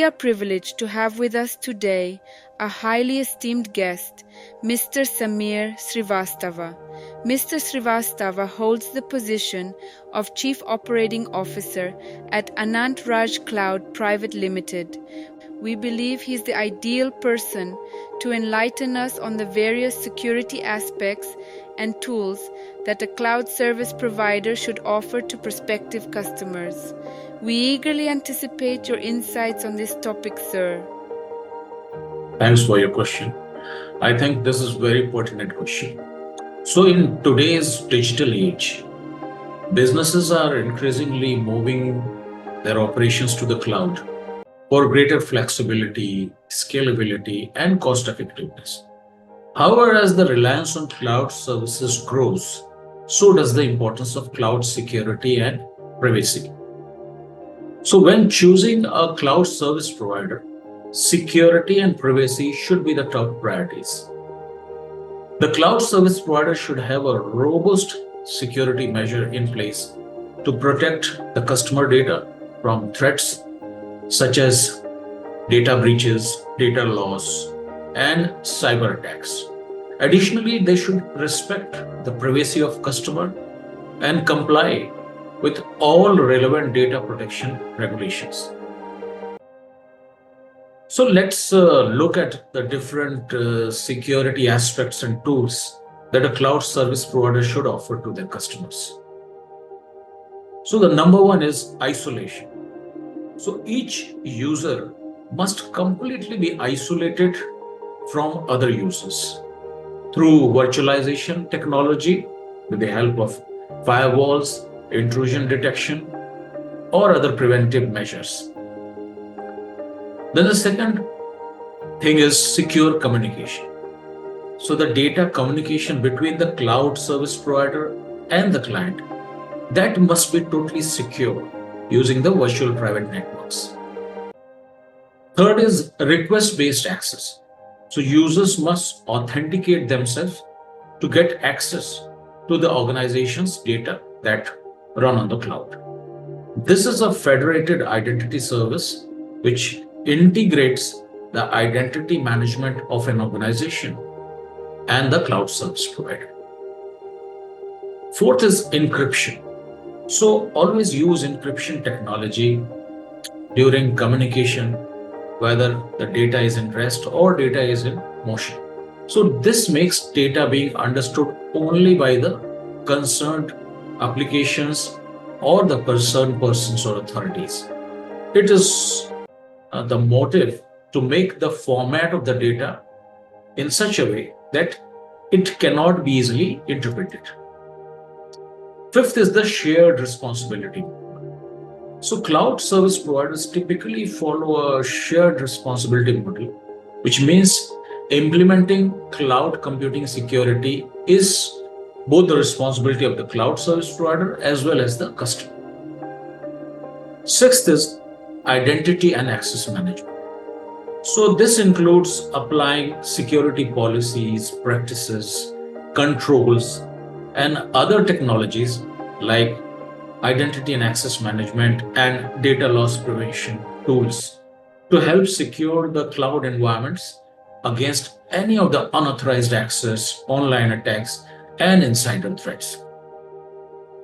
We are privileged to have with us today a highly esteemed guest, Mr. Samir Srivastava. Mr. Srivastava holds the position of Chief Operating Officer at Anant Raj Cloud Private Limited. We believe he is the ideal person to enlighten us on the various security aspects and tools that a cloud service provider should offer to prospective customers. We eagerly anticipate your insights on this topic, sir. Thanks for your question. I think this is a very pertinent question. So in today's digital age, businesses are increasingly moving their operations to the cloud for greater flexibility, scalability, and cost effectiveness. However, as the reliance on cloud services grows, so does the importance of cloud security and privacy. So when choosing a cloud service provider, security and privacy should be the top priorities. The cloud service provider should have a robust security measure in place to protect the customer data from threats such as data breaches, data loss, and cyber attacks. Additionally, they should respect the privacy of customer and comply with all relevant data protection regulations. So let's look at the different security aspects and tools that a cloud service provider should offer to their customers. So the number one is isolation. So each user must completely be isolated from other users through virtualization technology with the help of firewalls, intrusion detection, or other preventive measures. Then the second thing is secure communication. So the data communication between the cloud service provider and the client, that must be totally secure using the virtual private networks. Third is request-based access. So users must authenticate themselves to get access to the organization's data that run on the cloud. This is a federated identity service which integrates the identity management of an organization and the cloud service provider. Fourth is encryption. So always use encryption technology during communication, whether the data is in rest or data is in motion. So this makes data being understood only by the concerned applications or the concerned persons or authorities. It is the motive to make the format of the data in such a way that it cannot be easily interpreted. Fifth is the shared responsibility. So cloud service providers typically follow a shared responsibility model, which means implementing cloud computing security is both the responsibility of the cloud service provider as well as the customer. Sixth is identity and access management. So this includes applying security policies, practices, controls, and other technologies like identity and access management and data loss prevention tools to help secure the cloud environments against any of the unauthorized access, online attacks, and insider threats.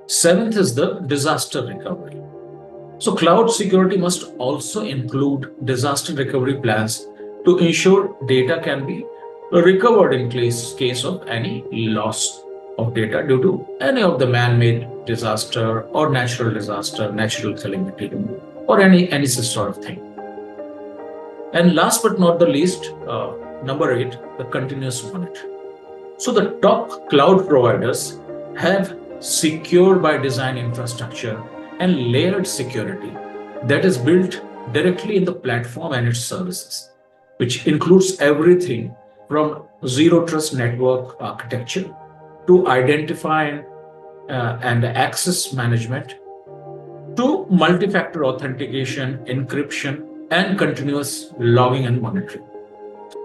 Seventh is the disaster recovery. So cloud security must also include disaster recovery plans to ensure data can be recovered in case of any loss of data due to any of the man-made disaster or natural disaster, natural calamity, or any such sort of thing. And last but not the least, number 8, the continuous monitoring. So the top cloud providers have secure by design infrastructure and layered security that is built directly in the platform and its services, which includes everything from zero trust network architecture to identify and access management to multi-factor authentication, encryption, and continuous logging and monitoring.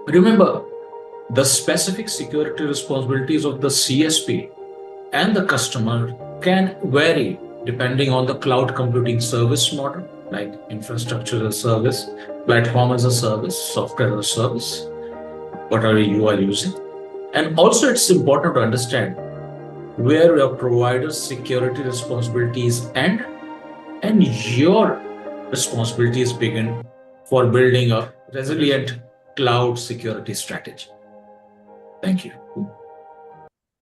Remember, the specific security responsibilities of the CSP and the customer can vary depending on the cloud computing service model like infrastructure as a service, platform as a service, software as a service, whatever you are using. And also, it's important to understand where your provider's security responsibilities end and your responsibilities begin for building a resilient cloud security strategy. Thank you.